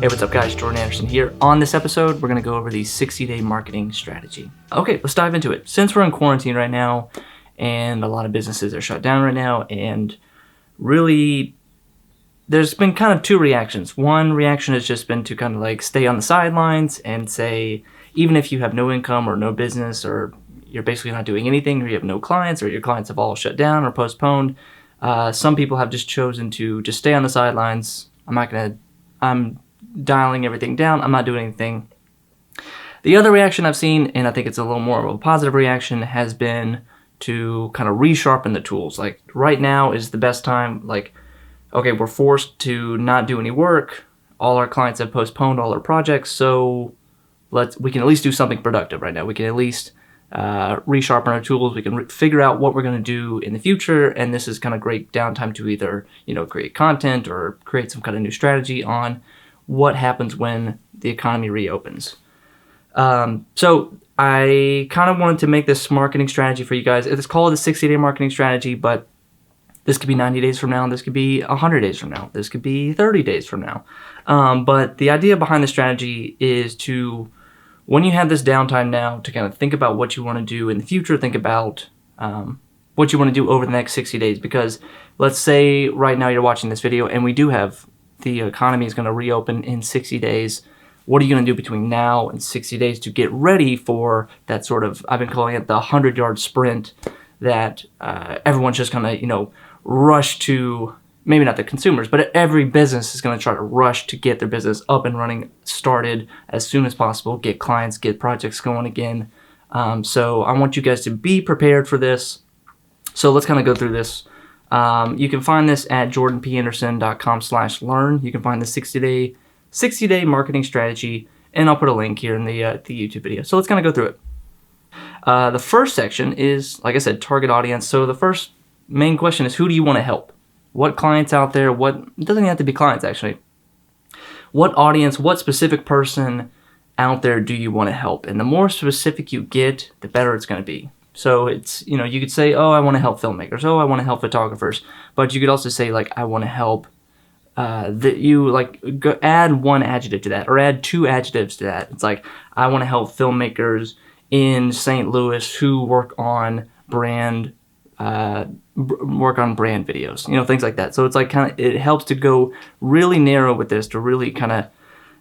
Hey, what's up guys, Jordan Anderson here. On this episode, we're gonna go over the 60-day marketing strategy. Okay, let's dive into it. Since we're in quarantine right now, and a lot of businesses are shut down right now, and really, there's been kind of two reactions. One reaction has just been to kind of like stay on the sidelines and say, even if you have no income or no business, or you're basically not doing anything, or you have no clients, or your clients have all shut down or postponed, some people have just chosen to just stay on the sidelines. I'm dialing everything down. I'm not doing anything. The other reaction I've seen, and I think it's a little more of a positive reaction, has been to kind of resharpen the tools. Like right now is the best time. Like, okay, we're forced to not do any work. All our clients have postponed all their projects, so we can at least do something productive right now. We can at least resharpen our tools. We can figure out what we're going to do in the future, and this is kind of great downtime to either create content or create some kind of new strategy on what happens when the economy reopens. So I kind of wanted to make this marketing strategy for you guys. It's called the 60-day marketing strategy, but this could be 90 days from now. This could be 100 days from now. This could be 30 days from now. But the idea behind the strategy is to, when you have this downtime now, to kind of think about what you want to do in the future, think about what you want to do over the next 60 days. Because let's say right now you're watching this video and the economy is going to reopen in 60 days. What are you going to do between now and 60 days to get ready for that sort of, I've been calling it the 100-yard sprint that everyone's just going to, rush to, maybe not the consumers, but every business is going to try to rush to get their business up and running, started as soon as possible, get clients, get projects going again. So I want you guys to be prepared for this. So let's kind of go through this. You can find this at jordanpanderson.com/learn. You can find the 60-day marketing strategy, and I'll put a link here in the YouTube video. So let's kind of go through it. The first section is, like I said, target audience. So the first main question is, who do you want to help? What clients out there? It doesn't have to be clients actually. What audience? What specific person out there do you want to help? And the more specific you get, the better it's going to be. So it's, you could say, oh, I want to help filmmakers. Oh, I want to help photographers. But you could also say, like, I want to help, add one adjective to that, or add two adjectives to that. It's like, I want to help filmmakers in St. Louis who work on brand videos, things like that. So it's like it helps to go really narrow with this, to really kind of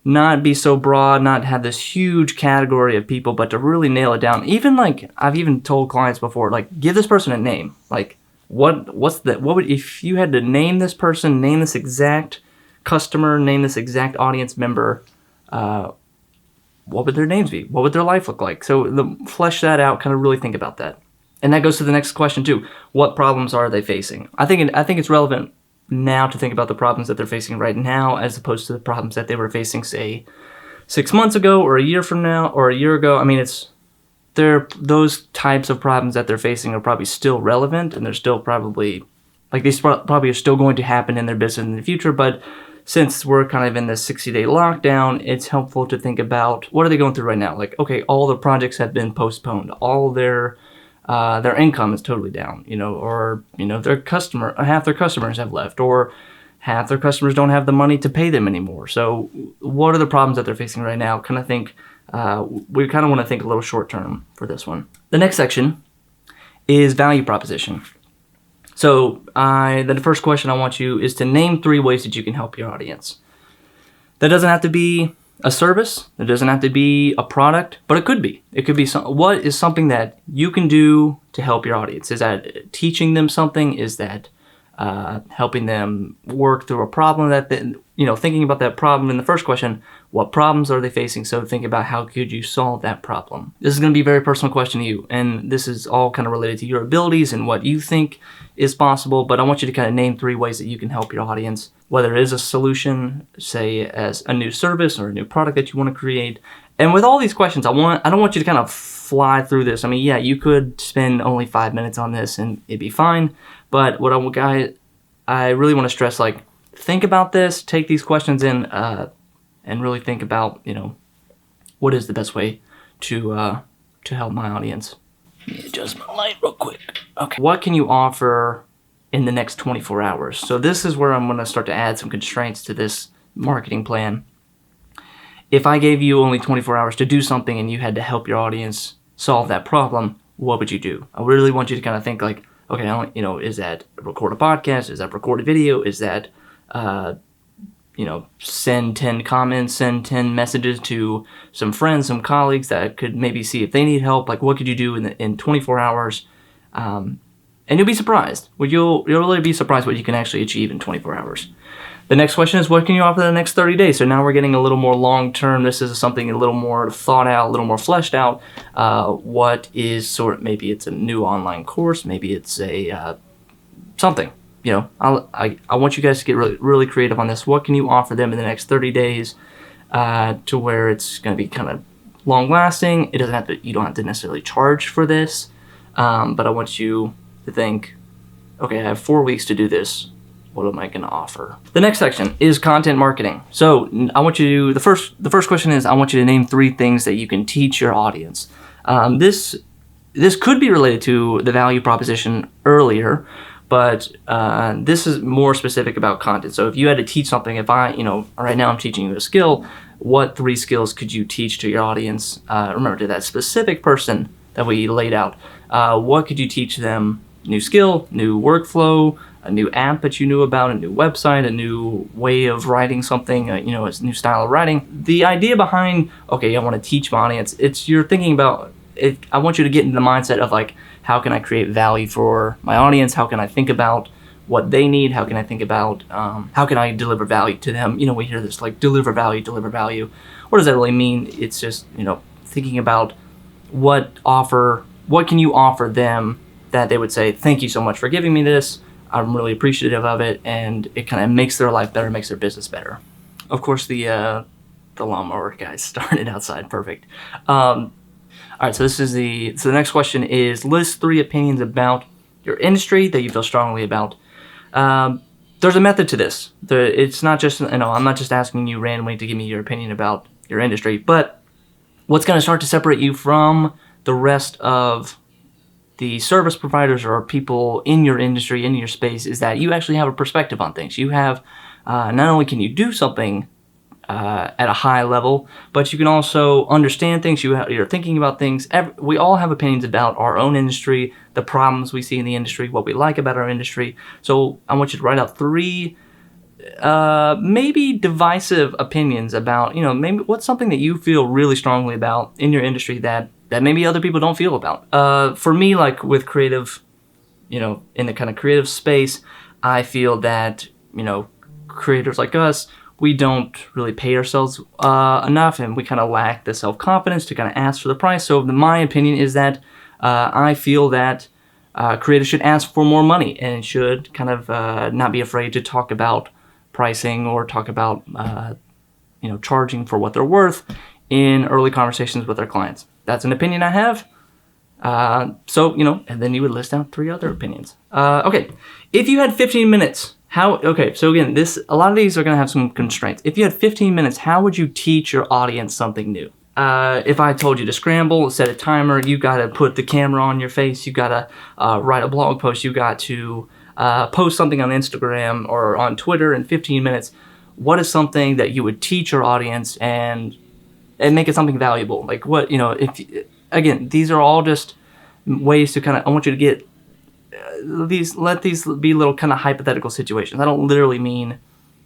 not be so broad, not have this huge category of people, but to really nail it down. Even like I've even told clients before, like, give this person a name. Like what would, if you had to name this person, name this exact customer, name this exact audience member, what would their names be? What would their life look like? So flesh that out, kind of really think about that. And that goes to the next question too. What problems are they facing? I think it's relevant now to think about the problems that they're facing right now, as opposed to the problems that they were facing, say, 6 months ago, or a year from now, or a year ago. I mean, those types of problems that they're facing are probably still relevant, and they're still probably, like, these probably are still going to happen in their business in the future. But since we're kind of in this 60-day lockdown, it's helpful to think about, what are they going through right now? Like, okay, all the projects have been postponed. All their income is totally down, or half their customers have left, or half their customers don't have the money to pay them anymore. So what are the problems that they're facing right now? We kind of want to think a little short term for this one. The next section is value proposition. So the first question I want you is to name 3 ways that you can help your audience. That doesn't have to be a service. It doesn't have to be a product, but it could be. It could be what is something that you can do to help your audience? Is that teaching them something? Is that helping them work through a problem thinking about that problem in the first question, what problems are they facing? So think about, how could you solve that problem? This is going to be a very personal question to you, and this is all kind of related to your abilities and what you think is possible, but I want you to kind of name 3 ways that you can help your audience, whether it is a solution, say as a new service or a new product that you want to create. And with all these questions, I don't want you to kind of fly through this. I mean, yeah, you could spend only 5 minutes on this and it'd be fine, but I really want to stress, like, think about this, take these questions in, and really think about, what is the best way to help my audience. Let me adjust my light real quick. Okay. What can you offer in the next 24 hours? So this is where I'm going to start to add some constraints to this marketing plan. if I gave you only 24 hours to do something and you had to help your audience solve that problem, what would you do? I really want you to kind of think like, okay, is that record a podcast? Is that record a video? Is that, send 10 comments, send 10 messages to some friends, some colleagues that could maybe see if they need help? Like, what could you do in 24 hours? And you'll be surprised. You'll really be surprised what you can actually achieve in 24 hours. The next question is, what can you offer the next 30 days? So now we're getting a little more long-term. This is something a little more thought out, a little more fleshed out. What is maybe it's a new online course, maybe it's a something. I want you guys to get really, really creative on this. What can you offer them in the next 30 days to where it's going to be kind of long-lasting? You don't have to necessarily charge for this, but I want you to think, okay, I have 4 weeks to do this. What am I going to offer? The next section is content marketing. So I want you to, the first question is, I want you to name 3 things that you can teach your audience. This could be related to the value proposition earlier, but this is more specific about content. So if you had to teach something, right now I'm teaching you a skill, what 3 skills could you teach to your audience? Remember, to that specific person that we laid out, what could you teach them? New skill, new workflow, a new app that you knew about, a new website, a new way of writing something, a new style of writing. The idea behind, okay, I want to teach my audience, you're thinking about it. I want you to get into the mindset of like, how can I create value for my audience? How can I think about what they need? How can I think about, how can I deliver value to them? We hear this like, deliver value, deliver value. What does that really mean? It's just, thinking about what can you offer them that they would say, thank you so much for giving me this. I'm really appreciative of it, and it kind of makes their life better, makes their business better. Of course, the lawnmower guys started outside. Perfect. All right, so the next question is, list 3 opinions about your industry that you feel strongly about. There's a method to this. It's not just, I'm not just asking you randomly to give me your opinion about your industry, but what's going to start to separate you from the rest of the service providers or people in your industry, in your space, is that you actually have a perspective on things. You have, not only can you do something at a high level, but you can also understand things. You're thinking about things. We all have opinions about our own industry, the problems we see in the industry, what we like about our industry. So I want you to write out 3 maybe divisive opinions about, maybe what's something that you feel really strongly about in your industry that maybe other people don't feel about. For me, like with creative, in the kind of creative space, I feel that, creators like us, we don't really pay ourselves enough, and we kind of lack the self-confidence to kind of ask for the price. So my opinion is that I feel that creators should ask for more money and should kind of not be afraid to talk about pricing or talk about, charging for what they're worth in early conversations with their clients. That's an opinion I have. And then you would list out 3 other opinions. Okay, if you had 15 minutes, so again, a lot of these are going to have some constraints. If you had 15 minutes, how would you teach your audience something new? If I told you to scramble, set a timer, you got to put the camera on your face, you got to write a blog post, you got to post something on Instagram or on Twitter in 15 minutes, what is something that you would teach your audience and make it something valuable? Like what, again, these are all just ways to I want you to get let these be little kind of hypothetical situations. I don't literally mean,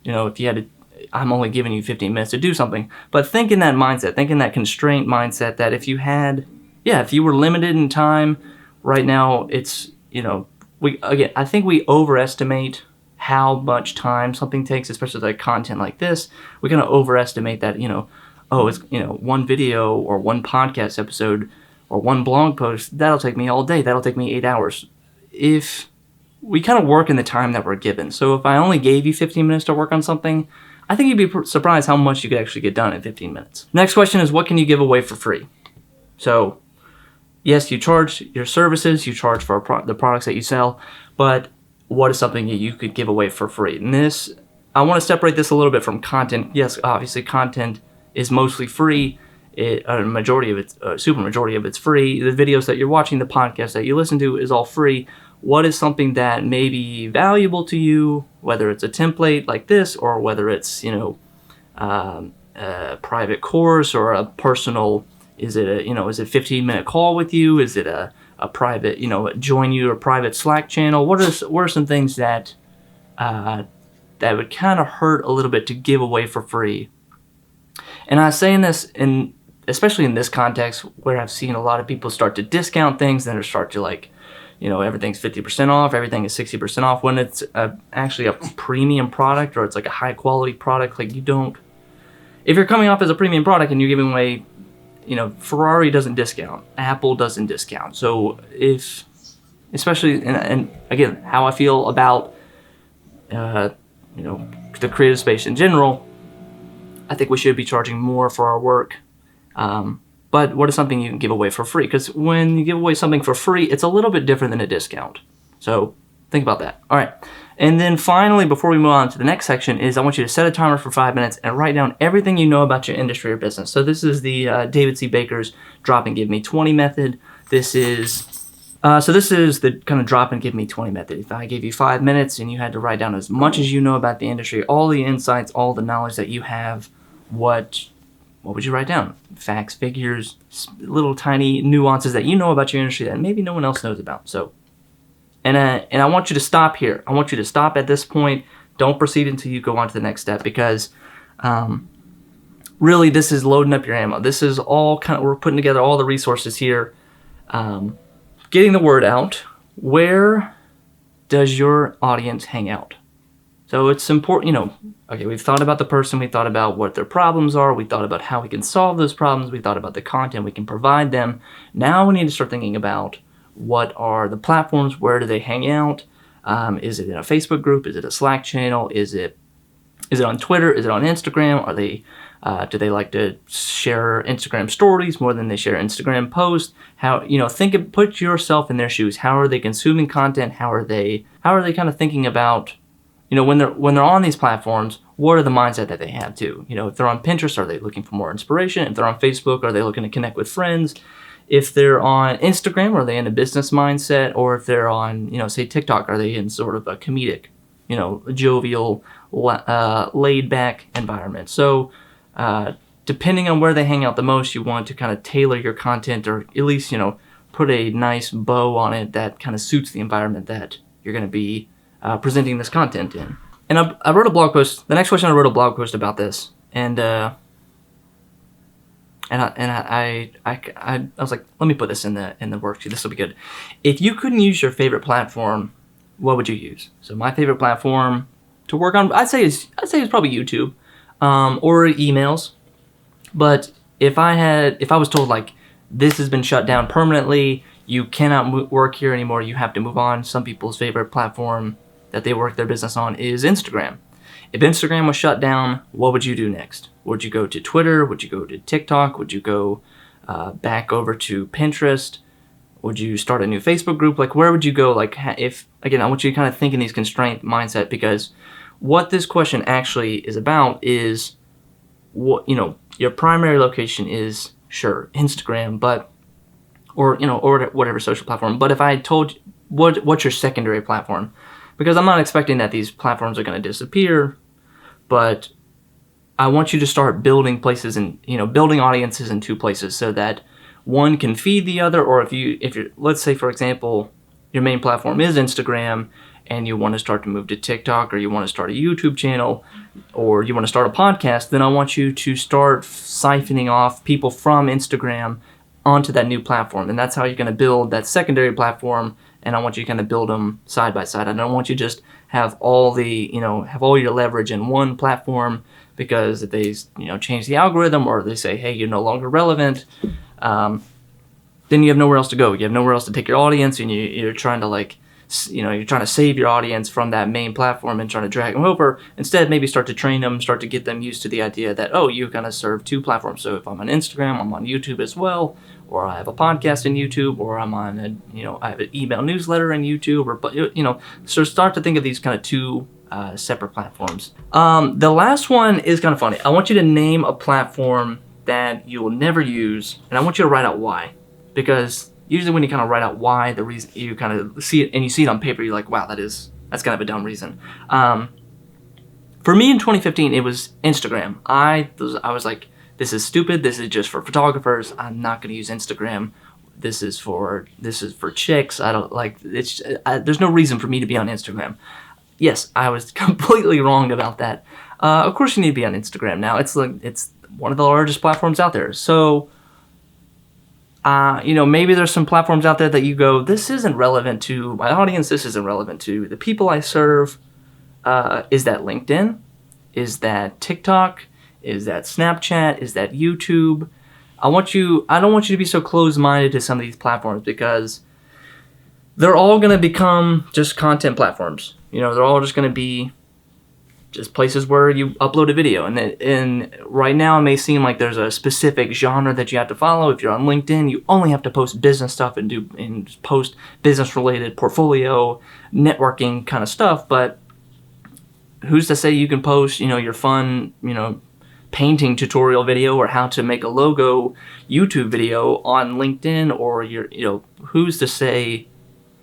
if you had I'm only giving you 15 minutes to do something, but think in that mindset, think in that constraint mindset that if you were limited in time, right now it's, I think we overestimate how much time something takes, especially like content like this. We kind of overestimate that, it's, one video or one podcast episode or one blog post, that'll take me all day. That'll take me 8 hours. If we kind of work in the time that we're given. So if I only gave you 15 minutes to work on something, I think you'd be surprised how much you could actually get done in 15 minutes. Next question is, what can you give away for free? So yes, you charge your services, you charge for the products that you sell, but what is something that you could give away for free? And I want to separate this a little bit from content. Yes, obviously content is mostly free. A majority of it's, super majority of it's free. The videos that you're watching, the podcasts that you listen to is all free. What is something that may be valuable to you, whether it's a template like this or whether it's, a private course or a personal? Is it is it a 15-minute call with you? Is it a private, join you a private Slack channel? What are some things that that would kind of hurt a little bit to give away for free? And I'm saying this especially in this context where I've seen a lot of people start to discount things, then start to everything's 50% off, everything is 60% off, when it's actually a premium product or it's like a high quality product. Like, if you're coming off as a premium product and you're giving away, Ferrari doesn't discount, Apple doesn't discount. So especially, and again, how I feel about, the creative space in general, I think we should be charging more for our work. But what is something you can give away for free? Because when you give away something for free, it's a little bit different than a discount. So think about that. All right. And then finally, before we move on to the next section, is I want you to set a timer for 5 minutes and write down everything you know about your industry or business. So this is the David C. Baker's Drop and Give Me 20 method. This is the kind of drop and give me 20 method. If I gave you 5 minutes and you had to write down as much as you know about the industry, all the insights, all the knowledge that you have, what would you write down? Facts, figures, little tiny nuances that you know about your industry that maybe no one else knows about. So, and I want you to stop here. I want you to stop at this point. Don't proceed until you go on to the next step, because really this is loading up your ammo. This is all we're putting together all the resources here. Getting the word out. Where does your audience hang out? So it's important, okay, we've thought about the person, we thought about what their problems are, we thought about how we can solve those problems, we thought about the content we can provide them. Now we need to start thinking about what are the platforms, where do they hang out? Is it in a Facebook group? Is it a Slack channel? Is it on Twitter? Is it on Instagram? Do they like to share Instagram stories more than they share Instagram posts? Put yourself in their shoes. How are they consuming content? How are they kind of thinking about, when they're on these platforms, what are the mindset that they have too? If they're on Pinterest, are they looking for more inspiration? If they're on Facebook, are they looking to connect with friends? If they're on Instagram, are they in a business mindset? Or if they're on, say TikTok, are they in sort of a comedic, jovial, laid back environment? So, depending on where they hang out the most, you want to kind of tailor your content, or at least, put a nice bow on it that kind of suits the environment that you're going to be presenting this content in. And I wrote a blog post. The next question, I wrote a blog post about this, and I was like, let me put this in the worksheet. This will be good. If you couldn't use your favorite platform, what would you use? So my favorite platform to work on, I'd say it's probably YouTube, or emails. But if I was told, like, this has been shut down permanently, you cannot work here anymore, you have to move on, some people's favorite platform that they work their business on is Instagram. If Instagram was shut down, what would you do next? Would you go to Twitter? Would you go to TikTok? Would you go back over to Pinterest? Would you start a new Facebook group? Like, where would you go? Like, again, I want you to kind of think in these constraint mindset, because what this question actually is about is what, your primary location is, sure, Instagram, or whatever social platform. But if I told you, what's your secondary platform? Because I'm not expecting that these platforms are going to disappear, but I want you to start building places and, building audiences in two places so that one can feed the other. Or if you're, let's say, for example, your main platform is Instagram and you want to start to move to TikTok, or you want to start a YouTube channel, or you want to start a podcast, then I want you to start siphoning off people from Instagram onto that new platform. And that's how you're going to build that secondary platform. And I want you to kind of build them side by side. I don't want you to just have all your leverage in one platform, because if they, change the algorithm, or they say, hey, you're no longer relevant, then you have nowhere else to go. You have nowhere else to take your audience, and you're trying to you're trying to save your audience from that main platform and trying to drag them over. Instead, maybe start to train them, start to get them used to the idea that, you're going to serve two platforms. So if I'm on Instagram, I'm on YouTube as well, or I have a podcast in YouTube, or I'm on I have an email newsletter in YouTube, so start to think of these kind of two separate platforms. The last one is kind of funny. I want you to name a platform that you will never use, and I want you to write out why. Because usually when you kind of write out why, the reason, you kind of see it, and you see it on paper, you're like, wow, that's kind of a dumb reason. For me in 2015, it was Instagram. I was like, this is stupid. This is just for photographers. I'm not going to use Instagram. This is for chicks. I don't like it's. There's no reason for me to be on Instagram. Yes, I was completely wrong about that. Of course, you need to be on Instagram now. It's one of the largest platforms out there. So, maybe there's some platforms out there that you go, this isn't relevant to my audience. This isn't relevant to the people I serve. Is that LinkedIn? Is that TikTok? Is that Snapchat? Is that YouTube? I don't want you to be so closed-minded to some of these platforms because they're all going to become just content platforms. They're all just going to be just places where you upload a video. And right now it may seem like there's a specific genre that you have to follow. If you're on LinkedIn, you only have to post business stuff and post business-related portfolio, networking kind of stuff. But who's to say you can post, your fun, painting tutorial video or how to make a logo YouTube video on LinkedIn, or who's to say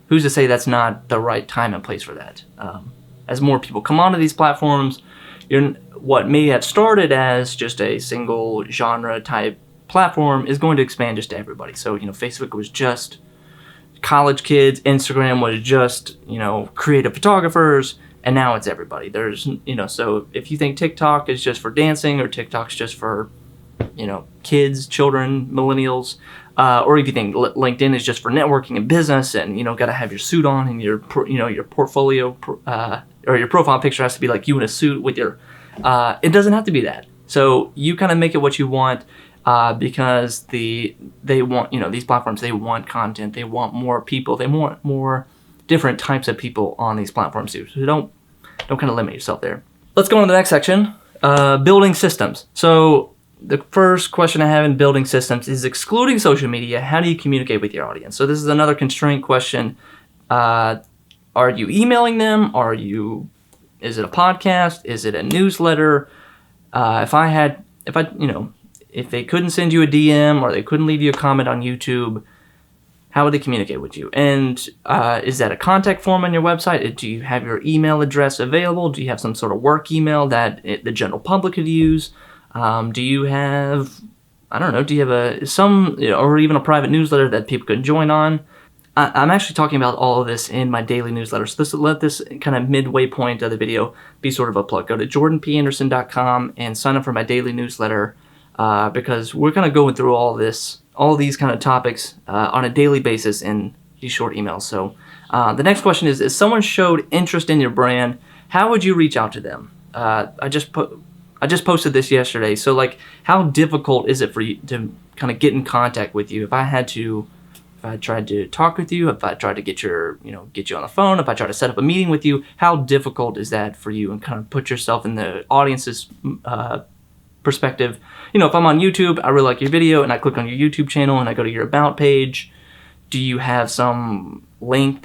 that's not the right time and place for that? As more people come onto these platforms, what may have started as just a single genre type platform is going to expand just to everybody. So, Facebook was just college kids, Instagram was just, creative photographers, and now it's everybody. There's, so if you think TikTok is just for dancing, or TikTok's just for, kids, children, millennials, or if you think LinkedIn is just for networking and business, and got to have your suit on, and your portfolio or your profile picture has to be like you in a suit with your. It doesn't have to be that. So you kind of make it what you want, because they want these platforms, they want content, they want more people, they want more different types of people on these platforms too. So don't kind of limit yourself there. Let's go on to the next section, building systems. So the first question I have in building systems is, excluding social media, how do you communicate with your audience? So this is another constraint question. Are you emailing them? Is it a podcast? Is it a newsletter? If they couldn't send you a DM or they couldn't leave you a comment on YouTube, how would they communicate with you? And is that a contact form on your website? Do you have your email address available? Do you have some sort of work email that the general public could use? Do you have, do you have or even a private newsletter that people can join on? I'm actually talking about all of this in my daily newsletter. So let this kind of midway point of the video be sort of a plug. Go to jordanpanderson.com and sign up for my daily newsletter, because we're kind of going through all these kind of topics on a daily basis in these short emails. So the next question is, if someone showed interest in your brand, how would you reach out to them? I just posted this yesterday. So how difficult is it for you to kind of get in contact with you? If I tried to talk with you, if I tried to get you on the phone, if I tried to set up a meeting with you, how difficult is that for you? And kind of put yourself in the audience's perspective. If I'm on YouTube, I really like your video, and I click on your YouTube channel and I go to your about page, do you have some link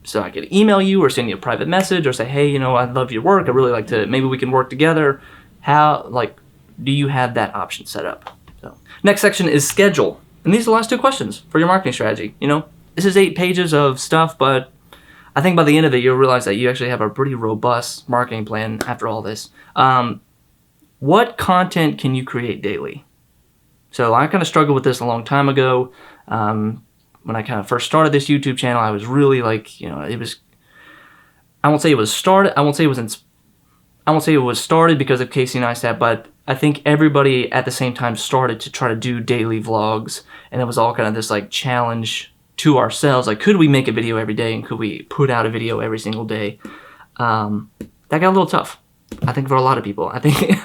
so I can email you or send you a private message or say, hey, I love your work, I really like to, maybe we can work together? Do you have that option set up? So next section is schedule. And these are the last two questions for your marketing strategy. This is 8 pages of stuff, but I think by the end of it, you'll realize that you actually have a pretty robust marketing plan after all this. What content can you create daily? So I kind of struggled with this a long time ago. When I kind of first started this YouTube channel, I was really it was, I won't say it was started because of Casey Neistat, but I think everybody at the same time started to try to do daily vlogs, and it was all kind of this challenge to ourselves. Could we make a video every day, and could we put out a video every single day? That got a little tough, I think, for a lot of people. I think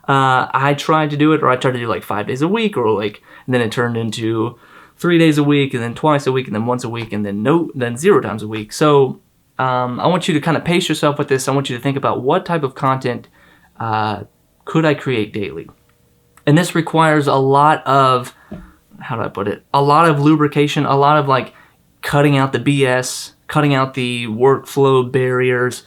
I tried to do it, or I tried to do 5 days a week, or and then it turned into 3 days a week, and then twice a week, and then once a week, and then 0 times a week. So I want you to kind of pace yourself with this. I want you to think about what type of content could I create daily? And this requires a lot of, a lot of lubrication, a lot of cutting out the BS, cutting out the workflow barriers.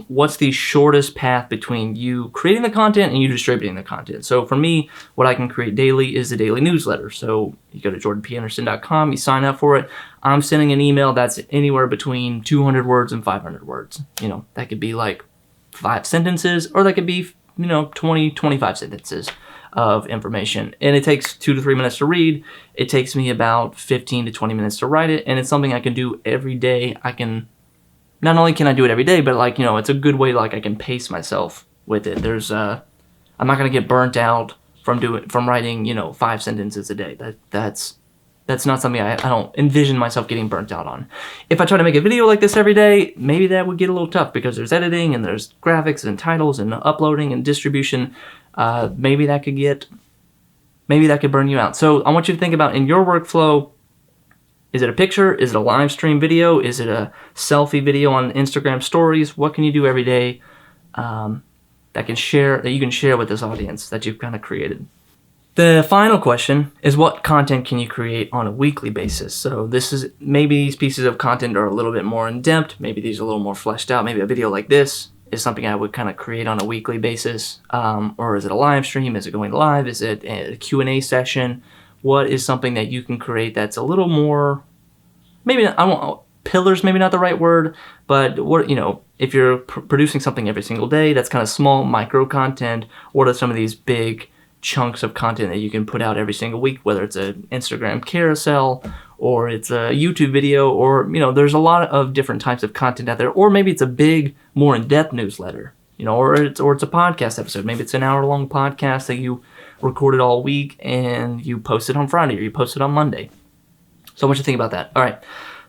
What's the shortest path between you creating the content and you distributing the content? So for me, what I can create daily is a daily newsletter. So you go to jordanpanderson.com, you sign up for it. I'm sending an email that's anywhere between 200 words and 500 words. That could be 5 sentences, or that could be, 20, 25 sentences of information. And it takes 2 to 3 minutes to read. It takes me about 15 to 20 minutes to write it. And it's something I can do every day. Not only can I do it every day, but it's a good way, I can pace myself with it. I'm not going to get burnt out from writing, 5 sentences a day. That's not something I don't envision myself getting burnt out on. If I try to make a video like this every day, maybe that would get a little tough because there's editing and there's graphics and titles and uploading and distribution. Maybe that could burn you out. So I want you to think about in your workflow, is it a picture? Is it a live stream video? Is it a selfie video on Instagram stories? What can you do every day that you can share with this audience that you've kind of created? The final question is, what content can you create on a weekly basis? So maybe these pieces of content are a little bit more in depth. Maybe these are a little more fleshed out. Maybe a video like this is something I would kind of create on a weekly basis. Or is it a live stream? Is it going live? Is it a Q&A session? What is something that you can create that's a little more, pillars, maybe not the right word, but if you're producing something every single day, that's kind of small micro content. What are some of these big chunks of content that you can put out every single week, whether it's an Instagram carousel or it's a YouTube video, or there's a lot of different types of content out there. Or maybe it's a big, more in-depth newsletter, or it's a podcast episode. Maybe it's an hour-long podcast that you recorded all week and you post it on Friday or you post it on Monday. So I want you to think about that. All right.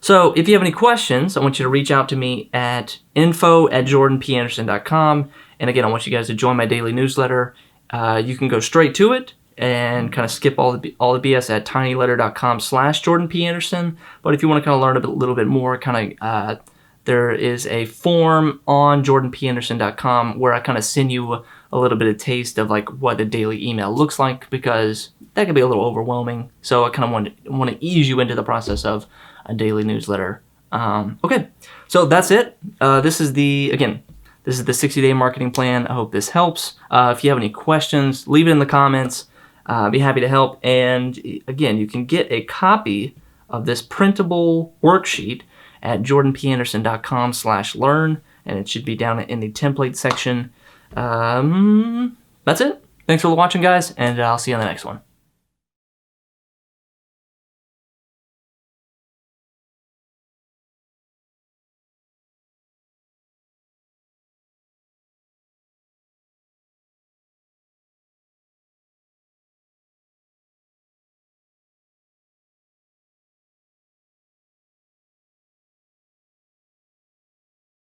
So if you have any questions, I want you to reach out to me at info@jordanpanderson.com. And again, I want you guys to join my daily newsletter. You can go straight to it and kind of skip all the BS at tinyletter.com/JordanPAnderson. But if you want to kind of learn a little bit more, there is a form on jordanpanderson.com where I kind of send you a little bit of taste of what a daily email looks like, because that can be a little overwhelming. So I kind of want to ease you into the process of a daily newsletter. Okay, so that's it. This is the 60-day marketing plan. I hope this helps. If you have any questions, leave it in the comments. I'd be happy to help. And again, you can get a copy of this printable worksheet at jordanpanderson.com/learn, and it should be down in the template section. That's it. Thanks for watching, guys, and I'll see you on the next one.